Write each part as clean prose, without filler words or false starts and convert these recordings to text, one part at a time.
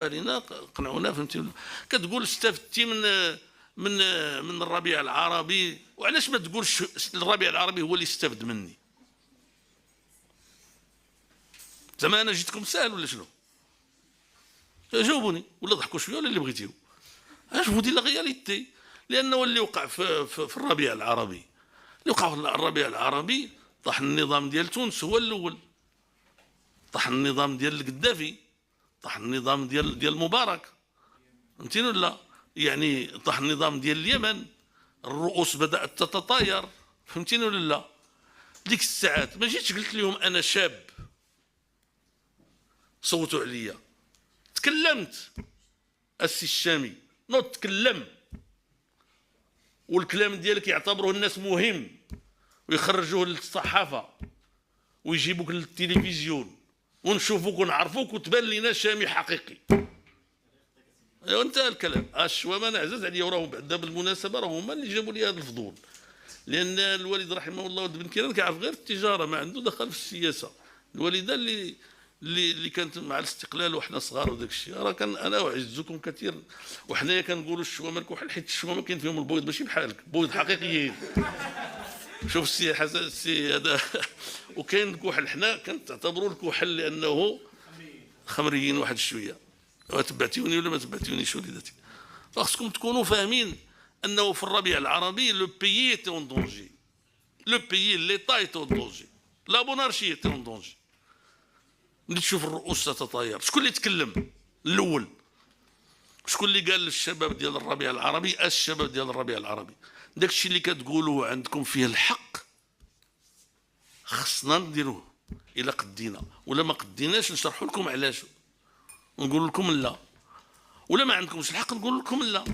علينا قنعونا، فهمتي ولا؟ كتقول استفدتي من الربيع العربي، وعلاش ما تقولش الربيع العربي هو اللي استفد مني؟ زعما انا جيتكم ساهل ولا شنو؟ جاوبوني ولا ضحكوا شويه ولا اللي بغيتيو. اش فو دي لا رياليتي، لانه اللي وقع في الربيع العربي، اللي وقع في الربيع العربي طاح النظام ديال تونس هو الاول، طاح النظام ديال القذافي، طاح النظام ديال مبارك، فهمتيني ولا؟ يعني طاح النظام ديال اليمن، الرؤوس بدات تتطاير، فهمتيني ولا لا؟ ديك الساعات ما جيتش قلت لهم انا شاب صوتوا عليا، تكلمت السي الشامي، نوض تكلم، والكلام ديالك يعتبروه الناس مهم ويخرجوه للصحافه ويجيبوك للتلفزيون ونشوفوك ونعرفوك وتبان لنا شامي حقيقي. ايوا انتهى الكلام. الشوامه انا عزاز عليا، وراهم بعدا بالمناسبه راهم هما اللي جابوا لي هذا الفضول، لان الوالد رحمه الله ولد بن كيران كيعرف غير التجاره، ما عنده دخل في السياسه. الوالده اللي كانت مع الاستقلال وحنا صغار وداك الشيء، راه كان انا اعزكم كثيرا، وحنايا كنقولوا الشوامه الكحل حيت الشوامه كاين فيهم البيض ماشي بحالك، بيض حقيقيين. شوف السي حسن السي هذا وكاين الكحل حنا كنعتبروا الكحل لانه خمريين واحد شويه. تبعتيوني ولا ما تبعتيونيش وليداتي؟ خاصكم تكونوا فاهمين انه في الربيع العربي لو بيي ايتي اون دونجي، لو بيي ليطا ايتي اون دونجي، لا مونارشي ايتي اون دونجي. ملي تشوف الرؤوس تتطاير، شكون اللي تكلم الاول؟ شكون اللي قال للشباب ديال الربيع العربي الشباب ديال الربيع العربي داك الشيء اللي كتقولوا عندكم فيه الحق خصنا نديروه الا قدينا، ولا ما قديناش نشرحوا لكم علاش ونقول لكم لا، ولا ما عندكمش الحق نقول لكم لا.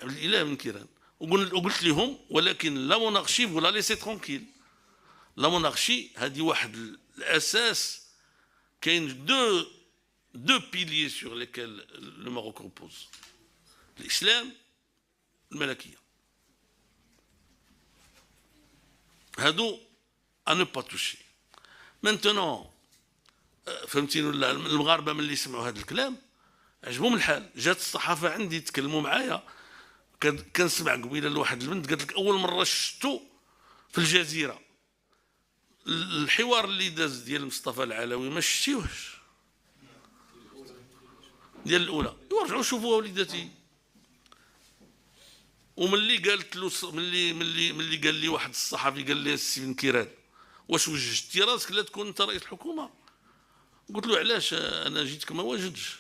الاله من كيران وقلت لهم ولكن لا مونارشي ولا ليسي ترونكيل. لا مونارشي هذه واحد الاساس، كاين دو بيليي سور ليكيل لو ماروك روبوز، الاسلام الملكيه، هادو ان با توشي. مانتونون فهمتيني ولا؟ المغاربه ملي سمعوا هذا الكلام عجبهم الحال، جات الصحافه عندي تكلموا معايا، كنسمع قبيله لواحد البنت قالت لك اول مره شفتو في الجزيره الحوار اللي داز ديال مصطفى العلوي ما شفتيوهش ديال الاولى، يرجعوا شوفوها وليداتي. وملي قالت له ملي قال لي واحد الصحفي قال لي السي بن كيران واش وجدتي راسك لا تكون انت رئيس الحكومه؟ قلت له علاش انا جيتك ما واجدش،